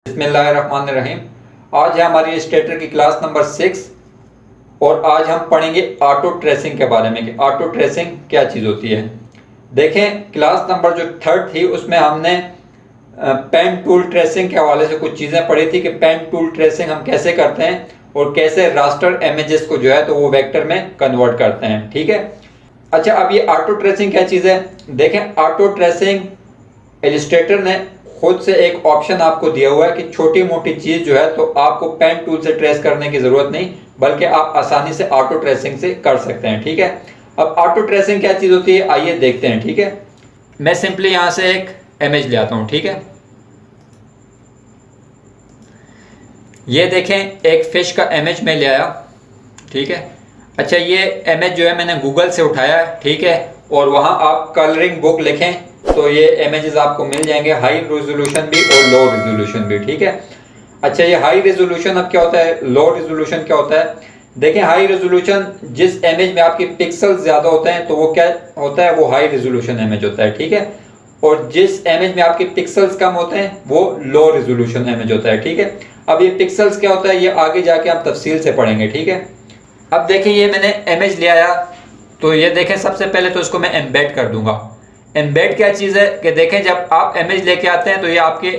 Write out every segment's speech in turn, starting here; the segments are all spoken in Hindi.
बिस्मिल्लाहिर्रहमानिर्रहीम। आज है हमारी स्टेटर की क्लास नंबर 6 और आज हम पढ़ेंगे ऑटो ट्रेसिंग के बारे में कि ऑटो ट्रेसिंग क्या चीज़ होती है। देखें, क्लास नंबर जो 3 थी उसमें हमने पेन टूल ट्रेसिंग के हवाले से कुछ चीज़ें पढ़ी थी कि पेन टूल ट्रेसिंग हम कैसे करते हैं और कैसे रास्टर इमेजेस को जो है तो वो वेक्टर में कन्वर्ट करते हैं। ठीक है। अच्छा, अब ये ऑटो ट्रेसिंग क्या चीज़ है। देखें, ऑटो ट्रेसिंग इलस्ट्रेटर ने खुद से एक ऑप्शन आपको दिया हुआ है कि छोटी मोटी चीज़ जो है तो आपको पेन टूल से ट्रेस करने की ज़रूरत नहीं, बल्कि आप आसानी से ऑटो ट्रेसिंग से कर सकते हैं। ठीक है। अब ऑटो ट्रेसिंग क्या चीज़ होती है आइए देखते हैं। ठीक है, मैं सिंपली यहाँ से एक इमेज ले आता हूँ। ठीक है, ये देखें एक फिश का इमेज में ले आया। ठीक है। अच्छा, ये इमेज जो है मैंने गूगल से उठाया है। ठीक है, और वहाँ आप कलरिंग बुक लिखें तो ये इमेजेस आपको मिल जाएंगे, हाई रेजोल्यूशन भी और लो रेजोल्यूशन भी। ठीक है। अच्छा, ये हाई रेजोल्यूशन अब क्या होता है, लो रेजोल्यूशन क्या होता है। देखें, हाई रेजोल्यूशन जिस इमेज में आपके पिक्सल ज़्यादा होते हैं तो वो क्या होता है, वो हाई रेजोल्यूशन इमेज होता है। ठीक है। और जिस इमेज में आपके पिक्सल्स कम होते हैं वो लो रेजोल्यूशन इमेज होता है। ठीक है। अब ये पिक्सल्स क्या होता है ये आगे जाके हम तफसील से पढ़ेंगे। ठीक है। अब देखें, ये मैंने इमेज ले आया तो ये देखें, सबसे पहले तो इसको मैं एम्बेड कर दूंगा। एम्बेड क्या चीज़ है कि देखें, जब आप इमेज लेके आते हैं तो ये आपके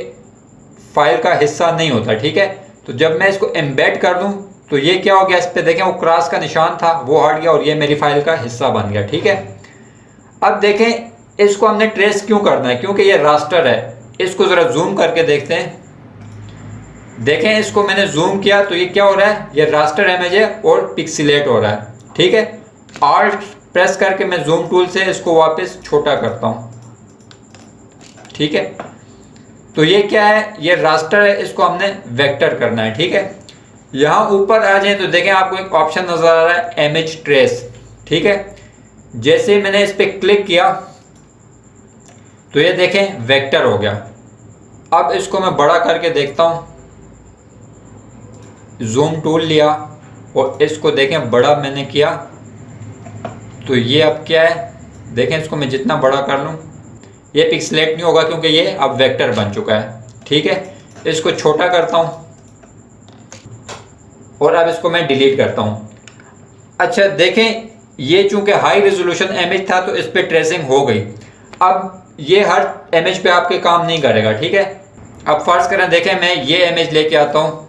फाइल का हिस्सा नहीं होता। ठीक है। तो जब मैं इसको एम्बेड कर दूं तो ये क्या हो गया, इस पे देखें वो क्रॉस का निशान था वो हट गया और ये मेरी फाइल का हिस्सा बन गया। ठीक है। अब देखें, इसको हमने ट्रेस क्यों करना है, क्योंकि ये रास्टर है। इसको ज़रा जूम करके देखते हैं। देखें, इसको मैंने जूम किया तो ये क्या हो रहा है, ये रास्टर इमेज है और पिक्सिलेट हो रहा है। ठीक है। ऑल्ट प्रेस करके मैं जूम टूल से इसको वापस छोटा करता हूं। ठीक है। तो ये क्या है, ये रास्टर है, इसको हमने वेक्टर करना है। ठीक है। यहां ऊपर आ जाए तो देखें आपको एक ऑप्शन नजर आ रहा है, इमेज ट्रेस। ठीक है। जैसे मैंने इस पर क्लिक किया तो ये देखें वेक्टर हो गया। अब इसको मैं बड़ा करके देखता हूं, जूम टूल लिया और इसको देखें बड़ा मैंने किया तो ये अब क्या है, देखें इसको मैं जितना बड़ा कर लूँ ये पिक्सलेट नहीं होगा क्योंकि ये अब वेक्टर बन चुका है। ठीक है। इसको छोटा करता हूँ और अब इसको मैं डिलीट करता हूँ। अच्छा देखें, ये चूंकि हाई रेजोल्यूशन इमेज था तो इस पर ट्रेसिंग हो गई। अब ये हर इमेज पे आपके काम नहीं करेगा। ठीक है। अब फर्ज करें, देखें मैं ये इमेज लेके आता हूँ।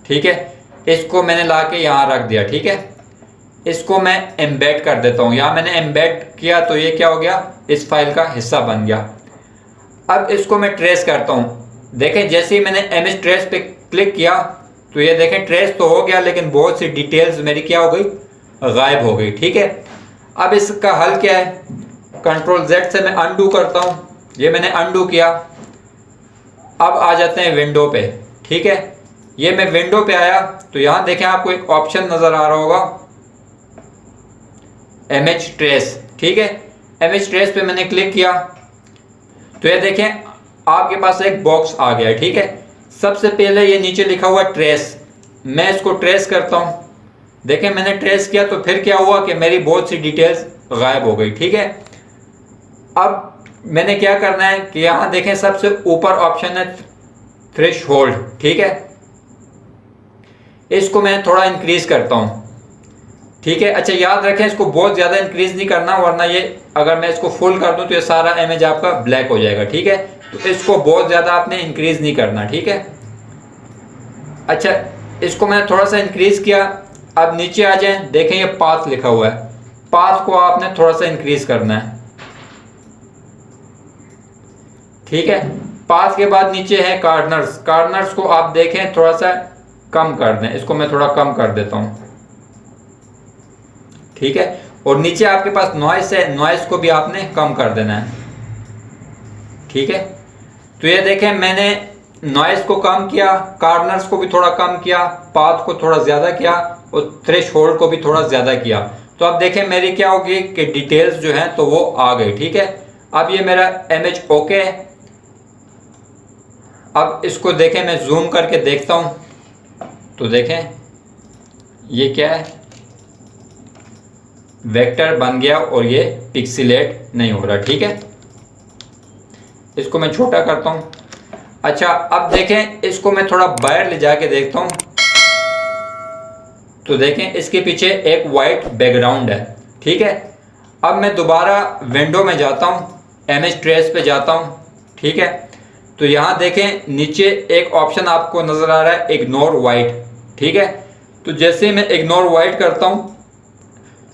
ठीक है। इसको मैंने ला के यहाँ रख दिया। ठीक है। इसको मैं एम्बेड कर देता हूँ। यहाँ मैंने एम्बेड किया तो ये क्या हो गया, इस फाइल का हिस्सा बन गया। अब इसको मैं ट्रेस करता हूँ। देखें, जैसे ही मैंने इमेज ट्रेस पे क्लिक किया तो ये देखें ट्रेस तो हो गया लेकिन बहुत सी डिटेल्स मेरी क्या हो गई, गायब हो गई। ठीक है। अब इसका हल क्या है, कंट्रोल Z से मैं अनडू करता हूँ। ये मैंने अनडू किया। अब आ जाते हैं विंडो पे। ठीक है। ये मैं विंडो पे आया तो यहाँ देखें आपको एक ऑप्शन नज़र आ रहा होगा, इमेज ट्रेस। ठीक है। इमेज ट्रेस पे मैंने क्लिक किया तो ये देखें आपके पास एक बॉक्स आ गया है। ठीक है। सबसे पहले ये नीचे लिखा हुआ ट्रेस, मैं इसको ट्रेस करता हूँ। देखें मैंने ट्रेस किया तो फिर क्या हुआ कि मेरी बहुत सी डिटेल्स गायब हो गई। ठीक है। अब मैंने क्या करना है कि यहाँ देखें सबसे ऊपर ऑप्शन है थ्रेशहोल्ड। ठीक है। इसको मैं थोड़ा इंक्रीज करता हूँ। ठीक है। अच्छा, याद रखें इसको बहुत ज़्यादा इंक्रीज नहीं करना वरना ये अगर मैं इसको फुल कर दूं तो ये सारा इमेज आपका ब्लैक हो जाएगा। ठीक है। तो इसको बहुत ज़्यादा आपने इंक्रीज नहीं करना। ठीक है। अच्छा, इसको मैंने थोड़ा सा इंक्रीज किया। अब नीचे आ जाएं, देखें ये पाथ लिखा हुआ है, पाथ को आपने थोड़ा सा इंक्रीज करना है। ठीक है। पाथ के बाद नीचे है कार्नर्स, कार्नर्स को आप देखें थोड़ा सा कम कर दें। इसको मैं थोड़ा कम कर देता हूँ। ठीक है। और नीचे आपके पास नॉइस है, नॉइस को भी आपने कम कर देना है। ठीक है। तो ये देखें मैंने नॉइस को कम किया, कार्नर्स को भी थोड़ा कम किया, पाथ को थोड़ा ज़्यादा किया और थ्रेशहोल्ड को भी थोड़ा ज़्यादा किया। तो अब देखें मेरी क्या होगी कि डिटेल्स जो हैं तो वो आ गई। ठीक है। अब ये मेरा इमेज ओके है। अब इसको देखें मैं जूम करके देखता हूँ तो देखें ये क्या है, वेक्टर बन गया और ये पिक्सिलेट नहीं हो रहा। ठीक है। इसको मैं छोटा करता हूँ। अच्छा अब देखें, इसको मैं थोड़ा बाहर ले जाके देखता हूँ। तो देखें इसके पीछे एक वाइट बैकग्राउंड है, ठीक है। अब मैं दोबारा विंडो में जाता हूँ, इमेज ट्रेस पे जाता हूँ, ठीक है। तो यहाँ देखें नीचे एक ऑप्शन आपको नज़र आ रहा है इग्नोर वाइट, ठीक है। तो जैसे ही मैं इग्नोर वाइट करता हूँ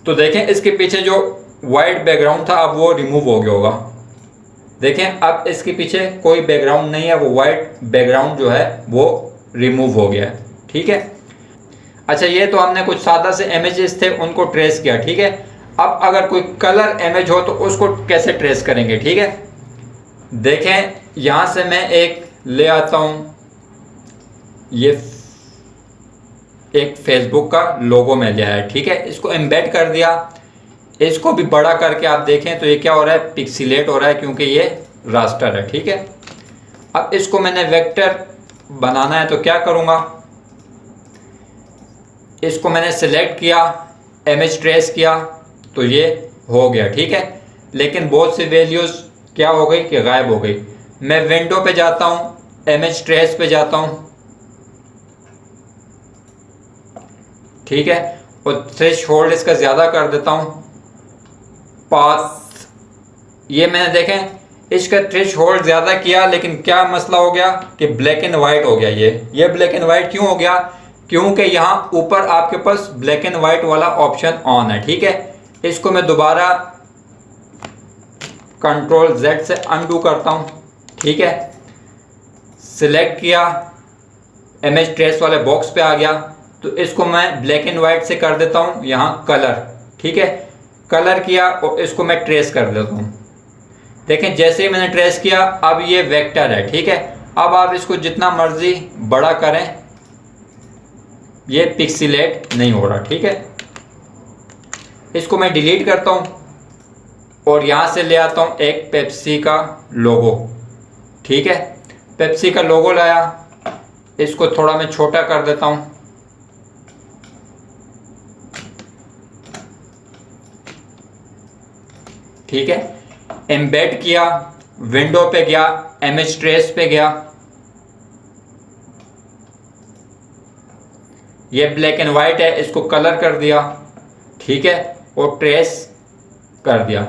तो देखें इसके पीछे जो वाइट बैकग्राउंड था अब वो रिमूव हो गया होगा। देखें अब इसके पीछे कोई बैकग्राउंड नहीं है, वो वाइट बैकग्राउंड जो है वो रिमूव हो गया है, ठीक है। अच्छा ये तो हमने कुछ सादा से इमेजेस थे उनको ट्रेस किया, ठीक है। अब अगर कोई कलर इमेज हो तो उसको कैसे ट्रेस करेंगे, ठीक है। देखें यहाँ से मैं एक ले आता हूँ, ये एक फेसबुक का लोगो में लिया है, ठीक है। इसको एम्बेड कर दिया, इसको भी बड़ा करके आप देखें तो ये क्या हो रहा है, पिक्सीलेट हो रहा है क्योंकि ये रास्टर है, ठीक है। अब इसको मैंने वेक्टर बनाना है तो क्या करूँगा, इसको मैंने सिलेक्ट किया, इमेज ट्रेस किया तो ये हो गया, ठीक है। लेकिन बहुत सी वैल्यूज़ क्या हो गई कि गायब हो गई। मैं विंडो पे जाता हूँ, इमेज ट्रेस पे जाता हूँ, ठीक है, और थ्रेशोल्ड इसका ज़्यादा कर देता हूँ। पाथ ये मैंने देखें इसका थ्रेशोल्ड ज़्यादा किया लेकिन क्या मसला हो गया कि ब्लैक एंड वाइट हो गया। ये ब्लैक एंड वाइट क्यों हो गया, क्योंकि यहाँ ऊपर आपके पास ब्लैक एंड वाइट वाला ऑप्शन ऑन है, ठीक है। इसको मैं दोबारा कंट्रोल Z से अनडू करता हूँ, ठीक है। सिलेक्ट किया, इमेज ट्रेस वाले बॉक्स पे आ गया, तो इसको मैं ब्लैक एंड वाइट से कर देता हूँ यहाँ कलर, ठीक है। कलर किया और इसको मैं ट्रेस कर देता हूँ। देखें जैसे ही मैंने ट्रेस किया अब ये वेक्टर है, ठीक है। अब आप इसको जितना मर्जी बड़ा करें ये पिक्सीलेट नहीं हो रहा, ठीक है। इसको मैं डिलीट करता हूँ और यहाँ से ले आता हूँ एक पेप्सी का लोगो, ठीक है। पेप्सी का लोगो लाया, इसको थोड़ा मैं छोटा कर देता हूँ, ठीक है। एम्बेड किया, विंडो पे गया, इमेज ट्रेस पे गया, ये ब्लैक एंड वाइट है, इसको कलर कर दिया, ठीक है, और ट्रेस कर दिया।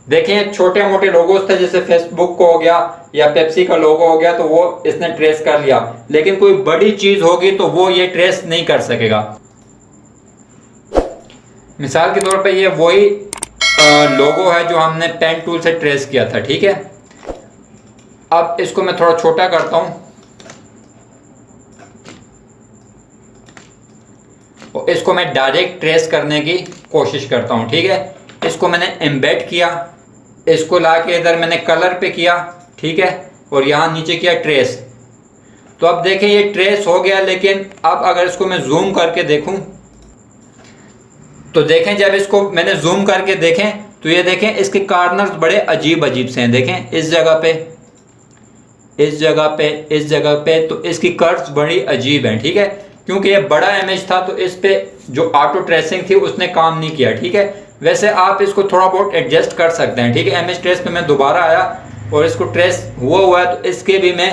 देखिए छोटे मोटे लोगोस थे जैसे फेसबुक को हो गया या पेप्सी का लोगो हो गया तो वो इसने ट्रेस कर लिया, लेकिन कोई बड़ी चीज होगी तो वो ये ट्रेस नहीं कर सकेगा। मिसाल के तौर पे ये वही लोगो है जो हमने पेन टूल से ट्रेस किया था, ठीक है। अब इसको मैं थोड़ा छोटा करता हूं और इसको मैं डायरेक्ट ट्रेस करने की कोशिश करता हूं, ठीक है। इसको मैंने एम्बेड किया, इसको लाके इधर मैंने कलर पे किया, ठीक है, और यहाँ नीचे किया ट्रेस। तो अब देखें ये ट्रेस हो गया, लेकिन अब अगर इसको मैं जूम करके देखूं तो देखें जब इसको मैंने जूम करके देखें तो ये देखें इसके कॉर्नर्स बड़े अजीब अजीब से हैं। देखें इस जगह पे, इस जगह पे, इस जगह पे, तो इसकी कर्व्स बड़ी अजीब हैं, ठीक है। क्योंकि ये बड़ा इमेज था तो इस पे जो ऑटो ट्रेसिंग थी उसने काम नहीं किया, ठीक है। वैसे आप इसको थोड़ा बहुत एडजस्ट कर सकते हैं, ठीक है। इमेज ट्रेस पे मैं दोबारा आया और इसको ट्रेस हुआ है तो इसके भी मैं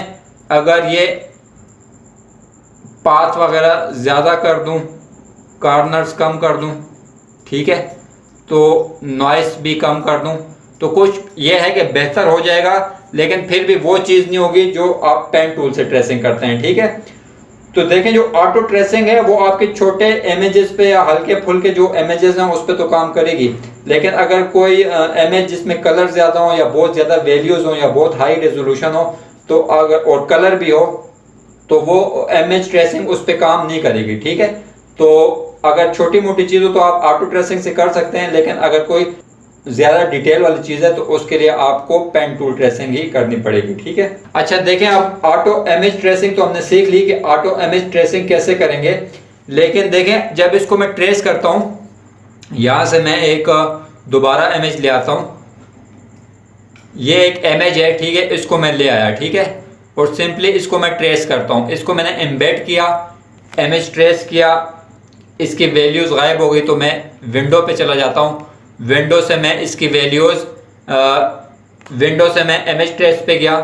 अगर ये पाथ वगैरह ज़्यादा कर दूं, कॉर्नर्स कम कर दूं, ठीक है, तो नॉइस भी कम कर दूं, तो कुछ ये है कि बेहतर हो जाएगा, लेकिन फिर भी वो चीज़ नहीं होगी जो आप पेन टूल से ट्रेसिंग करते हैं, ठीक है। तो देखें जो ऑटो ट्रेसिंग है वो आपके छोटे इमेजेस पे या हल्के फुल्के जो इमेजेस हैं उस पर तो काम करेगी, लेकिन अगर कोई इमेज जिसमें कलर ज़्यादा हो या बहुत ज़्यादा वैल्यूज़ हो या बहुत हाई रेजोल्यूशन हो तो अगर और कलर भी हो तो वो इमेज ट्रेसिंग उस पर काम नहीं करेगी, ठीक है। तो अगर छोटी मोटी चीज़ हो तो आप ऑटो ट्रेसिंग से कर सकते हैं, लेकिन अगर कोई ज़्यादा डिटेल वाली चीज़ है तो उसके लिए आपको पेन टूल ट्रेसिंग ही करनी पड़ेगी, ठीक है। अच्छा देखें अब ऑटो इमेज ट्रेसिंग तो हमने सीख ली कि ऑटो इमेज ट्रेसिंग कैसे करेंगे, लेकिन देखें जब इसको मैं ट्रेस करता हूँ, यहाँ से मैं एक दोबारा इमेज ले आता हूँ, ये एक इमेज है, ठीक है, इसको मैं ले आया, ठीक है, और सिंपली इसको मैं ट्रेस करता हूँ। इसको मैंने एम्बेड किया, इमेज ट्रेस किया, इसकी वैल्यूज़ गायब हो गई तो मैं विंडो पे चला जाता हूँ, विंडो से मैं इसकी वैल्यूज़ विंडो से मैं इमेज ट्रेस पे गया,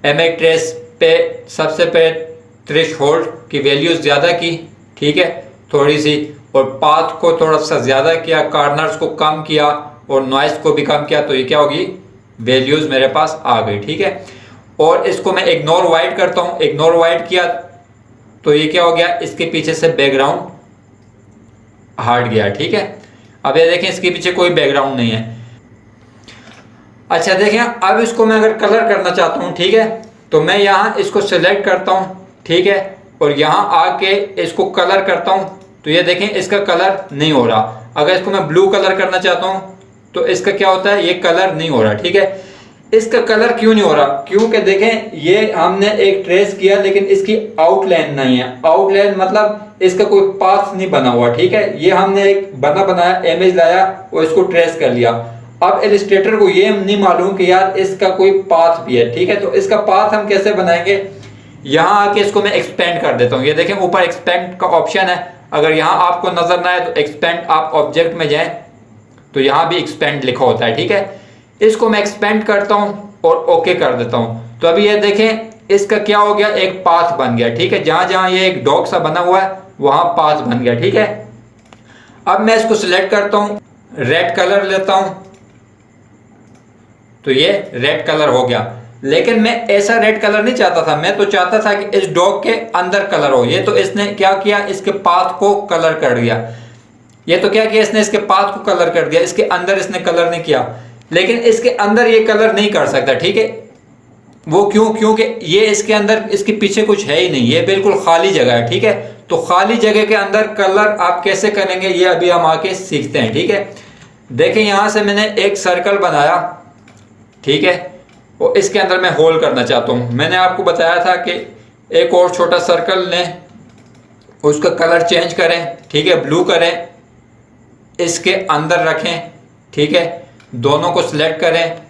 इमेज ट्रेस पे सबसे पहले थ्रेशोल्ड की वैल्यूज ज़्यादा की, ठीक है, थोड़ी सी, और पाथ को थोड़ा सा ज़्यादा किया, कॉर्नर्स को कम किया और नॉइस को भी कम किया, तो ये क्या होगी, वैल्यूज मेरे पास आ गई, ठीक है। और इसको मैं इग्नोर वाइड करता हूँ, इग्नोर वाइड किया तो ये क्या हो गया, इसके पीछे से बैकग्राउंड हट गया, ठीक है। अब ये देखें इसके पीछे कोई बैकग्राउंड नहीं है। अच्छा देखें, अब इसको मैं अगर कलर करना चाहता हूँ, ठीक है, तो मैं यहाँ इसको सिलेक्ट करता हूँ, ठीक है, और यहाँ आके इसको कलर करता हूँ, तो ये देखें इसका कलर नहीं हो रहा। अगर इसको मैं ब्लू कलर करना चाहता हूँ तो इसका क्या होता है, ये कलर नहीं हो रहा, ठीक है। इसका कलर क्यों नहीं हो रहा, क्योंकि देखें ये हमने एक ट्रेस किया लेकिन इसकी आउटलाइन नहीं है। आउटलाइन मतलब इसका कोई पाथ नहीं बना हुआ, ठीक है। ये हमने एक बनाया इमेज लाया और इसको ट्रेस कर लिया। अब इलस्ट्रेटर को ये नहीं मालूम कि यार इसका कोई पाथ भी है, ठीक है। तो इसका पाथ हम कैसे बनाएंगे, यहाँ आके इसको मैं एक्सपेंड कर देता हूँ। ये देखें ऊपर एक्सपेंड का ऑप्शन है, अगर यहाँ आपको नजर ना आए तो एक्सपेंड, आप ऑब्जेक्ट में जाएं तो यहाँ भी एक्सपेंड लिखा होता है, ठीक है। इसको मैं एक्सपेंड करता हूँ और ओके कर देता हूँ। तो अभी ये देखें इसका क्या हो गया, एक पाथ बन गया, ठीक है। जहां जहां ये एक डॉग सा बना हुआ है वहां पाथ बन गया, ठीक है। अब मैं इसको सिलेक्ट करता हूँ, रेड कलर लेता हूँ, तो ये रेड कलर हो गया। लेकिन मैं ऐसा रेड कलर नहीं चाहता था, मैं तो चाहता था कि इस डॉग के अंदर कलर हो। ये तो इसने क्या किया, इसके पाथ को कलर कर दिया। ये तो क्या किया इसने, इसके पाथ को कलर कर दिया, इसके अंदर इसने कलर नहीं किया। लेकिन इसके अंदर ये कलर नहीं कर सकता, ठीक है। वो क्यों, क्योंकि ये इसके अंदर, इसके पीछे कुछ है ही नहीं, ये बिल्कुल खाली जगह है, ठीक है। तो खाली जगह के अंदर कलर आप कैसे करेंगे ये अभी हम आके सीखते हैं, ठीक है। देखें यहां से मैंने एक सर्कल बनाया, ठीक है, और इसके अंदर मैं होल करना चाहता हूं। मैंने आपको बताया था कि एक और छोटा सर्कल लें, उसका कलर चेंज करें, ठीक है, ब्लू करें, इसके अंदर रखें, ठीक है, दोनों को सिलेक्ट करें।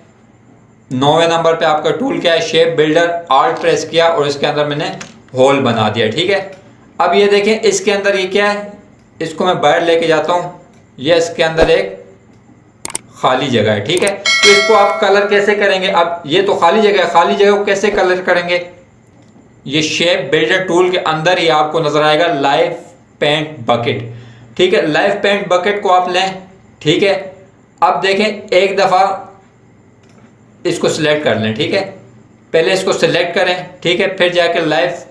9वें नंबर पे आपका टूल क्या है, शेप बिल्डर, आल्ट प्रेस किया और इसके अंदर मैंने होल बना दिया, ठीक है। अब ये देखें इसके अंदर ये क्या है, इसको मैं बाहर लेके जाता हूं, ये इसके अंदर एक खाली जगह है, ठीक है। तो इसको आप कलर कैसे करेंगे, अब ये तो खाली जगह है, खाली जगह को कैसे कलर करेंगे, ये शेप बिल्डर टूल के अंदर ही आपको नजर आएगा लाइव पेंट बकेट, ठीक है। लाइव पेंट बकेट को आप लें, ठीक है। अब देखें एक दफा इसको सिलेक्ट कर लें, ठीक है, पहले इसको सिलेक्ट करें, ठीक है, फिर जाके लाइव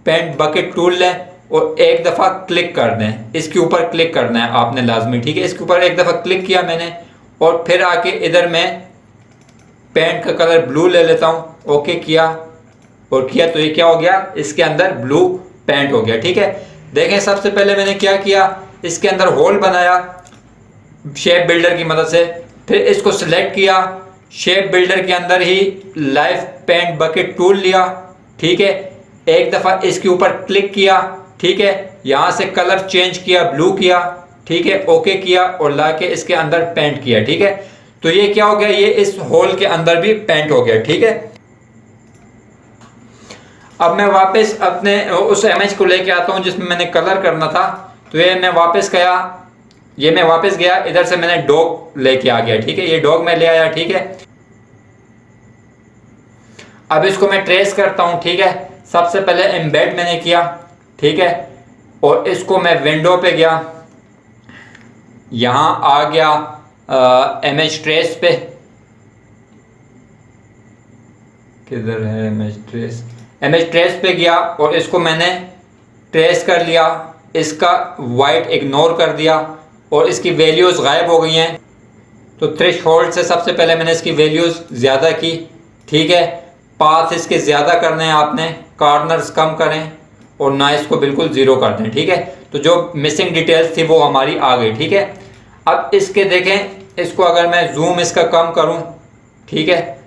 पेंट बकेट टूल लें और एक दफा क्लिक कर दें, इसके ऊपर क्लिक करना है आपने लाजमी, ठीक है। इसके ऊपर एक दफा क्लिक किया मैंने और फिर आके इधर मैं पेंट का कलर ब्लू ले लेता हूँ, ओके किया और किया, तो ये क्या हो गया, इसके अंदर ब्लू पेंट हो गया, ठीक है। देखें सबसे पहले मैंने क्या किया, इसके अंदर होल बनाया शेप बिल्डर की मदद से, फिर इसको सिलेक्ट किया, शेप बिल्डर के अंदर ही लाइव पेंट बकेट टूल लिया, ठीक है, एक दफा इसके ऊपर क्लिक किया, ठीक है, यहां से कलर चेंज किया, ब्लू किया, ठीक है, ओके किया और लाके इसके अंदर पेंट किया, ठीक है। तो ये क्या हो गया, ये इस होल के अंदर भी पेंट हो गया, ठीक है। अब मैं वापस अपने उस इमेज को लेके आता हूं जिसमें मैंने कलर करना था। तो ये मैं वापस गया, ये मैं वापस गया, इधर से मैंने डॉग लेके आ गया, ठीक है, ये डॉग मैं ले आया, ठीक है। अब इसको मैं ट्रेस करता हूं, ठीक है। सबसे पहले एम्बेड मैंने किया, ठीक है, और इसको मैं विंडो पे गया, यहां आ गया इमेज ट्रेस पे, किधर है इमेज ट्रेस, इमेज ट्रेस पे गया और इसको मैंने ट्रेस कर लिया, इसका वाइट इग्नोर कर दिया और इसकी वैल्यूज़ गायब हो गई हैं। तो थ्रेशोल्ड से सबसे पहले मैंने इसकी वैल्यूज़ ज़्यादा की, ठीक है, पाथ इसके ज़्यादा करने हैं आपने, कॉर्नर्स कम करें और नॉइस को बिल्कुल ज़ीरो कर दें, ठीक है। तो जो मिसिंग डिटेल्स थी वो हमारी आ गई, ठीक है। अब इसके देखें, इसको अगर मैं जूम इसका कम करूं, ठीक है,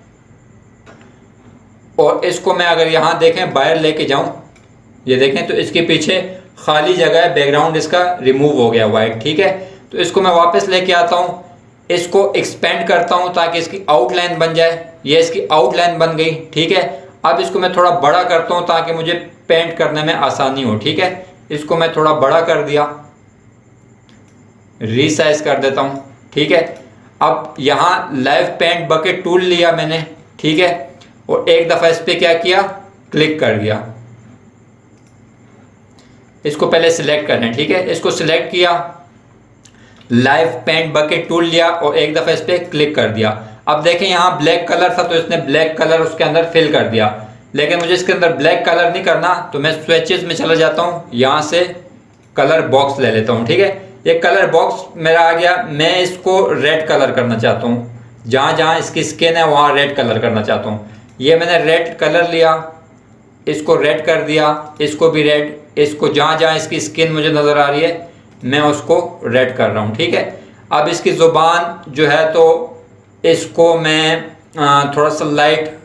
और इसको मैं अगर यहाँ देखें बाहर लेके जाऊं, ये देखें तो इसके पीछे खाली जगह है, बैकग्राउंड इसका रिमूव हो गया वाइट, ठीक है। तो इसको मैं वापस लेके आता हूँ, इसको एक्सपेंड करता हूँ ताकि इसकी आउटलाइन बन जाए, ये इसकी आउटलाइन बन गई, ठीक है। अब इसको मैं थोड़ा बड़ा करता हूँ ताकि मुझे पेंट करने में आसानी हो, ठीक है। इसको मैं थोड़ा बड़ा कर दिया, रीसाइज कर देता हूँ, ठीक है। अब यहाँ लाइव पेंट बकेट टूल लिया मैंने, ठीक है, और एक दफ़ा इस पर क्या किया, क्लिक कर दिया। इसको पहले सिलेक्ट करना है, ठीक है। इसको सिलेक्ट किया, लाइव पेंट बकेट टूल लिया और एक दफ़ा इस पर क्लिक कर दिया। अब देखें यहाँ ब्लैक कलर था तो इसने ब्लैक कलर उसके अंदर फिल कर दिया, लेकिन मुझे इसके अंदर ब्लैक कलर नहीं करना, तो मैं स्विचेस में चला जाता हूँ, यहाँ से कलर बॉक्स ले लेता हूँ, ठीक है। ये कलर बॉक्स मेरा आ गया। मैं इसको रेड कलर करना चाहता हूँ, जहाँ जहाँ इसकी स्किन है वहाँ रेड कलर करना चाहता हूँ। ये मैंने रेड कलर लिया, इसको रेड कर दिया, इसको भी रेड, इसको जहाँ जहाँ इसकी स्किन मुझे नज़र आ रही है मैं उसको रेड कर रहा हूँ, ठीक है। अब इसकी ज़ुबान जो है तो इसको मैं थोड़ा सा लाइट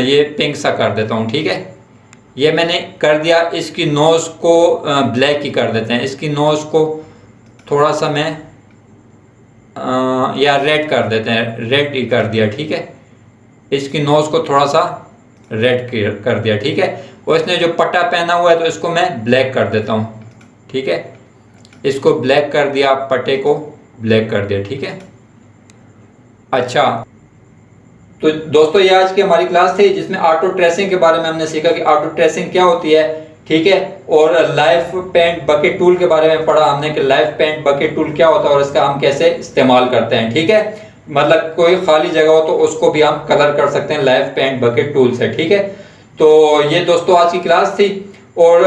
ये पिंक सा कर देता हूँ, ठीक है। ये मैंने कर दिया। इसकी नोज़ को ब्लैक ही कर देते हैं, इसकी नोज़ को थोड़ा सा मैं या रेड कर देते हैं, रेड ही कर दिया, ठीक है। इसकी नोज़ को थोड़ा सा रेड कर दिया, ठीक है। और इसने जो पट्टा पहना हुआ है तो इसको मैं ब्लैक कर देता हूँ, ठीक है। इसको ब्लैक कर दिया, पट्टे को ब्लैक कर दिया, ठीक है। अच्छा, तो दोस्तों ये आज की हमारी क्लास थी जिसमें ऑटो ट्रेसिंग के बारे में हमने सीखा कि ऑटो ट्रेसिंग क्या होती है, ठीक है। और लाइव पेंट बकेट टूल के बारे में पढ़ा हमने कि लाइव पेंट बकेट टूल क्या होता है और इसका हम कैसे इस्तेमाल करते हैं, ठीक है। मतलब कोई खाली जगह हो तो उसको भी हम कलर कर सकते हैं लाइव पेंट बकेट टूल से, ठीक है। तो ये दोस्तों आज की क्लास थी। और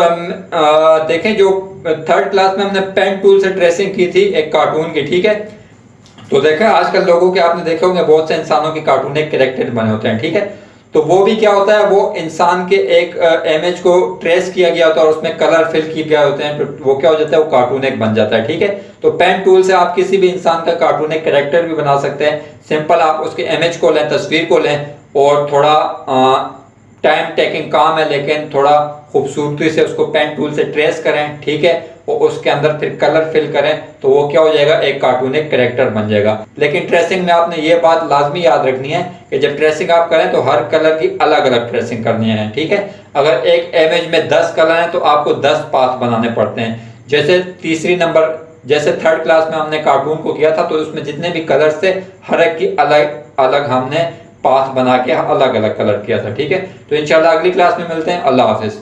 देखें जो थर्ड क्लास में हमने पेन टूल से ट्रेसिंग की थी एक कार्टून की, ठीक है। तो देखा आजकल लोगों के आपने देखे होंगे बहुत से इंसानों के कार्टून एक कैरेक्टर बने होते हैं, ठीक है। तो वो भी क्या होता है, वो इंसान के एक इमेज को ट्रेस किया गया होता है और उसमें कलर फिल किए गए होते हैं, तो वो क्या हो जाता है, वो कार्टून एक बन जाता है, ठीक है। तो पेन टूल से आप किसी भी इंसान का कार्टून एक कैरेक्टर भी बना सकते हैं। सिंपल आप उसके इमेज को लें, तस्वीर को लें और थोड़ा टाइम टेकिंग काम है लेकिन थोड़ा खूबसूरती से उसको पेन टूल से ट्रेस करें, ठीक है। और उसके अंदर फिर कलर फिल करें तो वो क्या हो जाएगा, एक कार्टून एक कैरेक्टर बन जाएगा। लेकिन ट्रेसिंग में आपने ये बात लाजमी याद रखनी है कि जब ट्रेसिंग आप करें तो हर कलर की अलग अलग ट्रेसिंग करनी है, ठीक है। अगर एक इमेज में 10 कलर हैं तो आपको 10 पाथ बनाने पड़ते हैं। जैसे तीसरी नंबर, जैसे थर्ड क्लास में हमने कार्टून को किया था तो उसमें जितने भी कलर थे हर एक की अलग अलग हमने पाथ बना के अलग अलग कलर किया था, ठीक है। तो इंशाल्लाह अगली क्लास में मिलते हैं। अल्लाह हाफिज।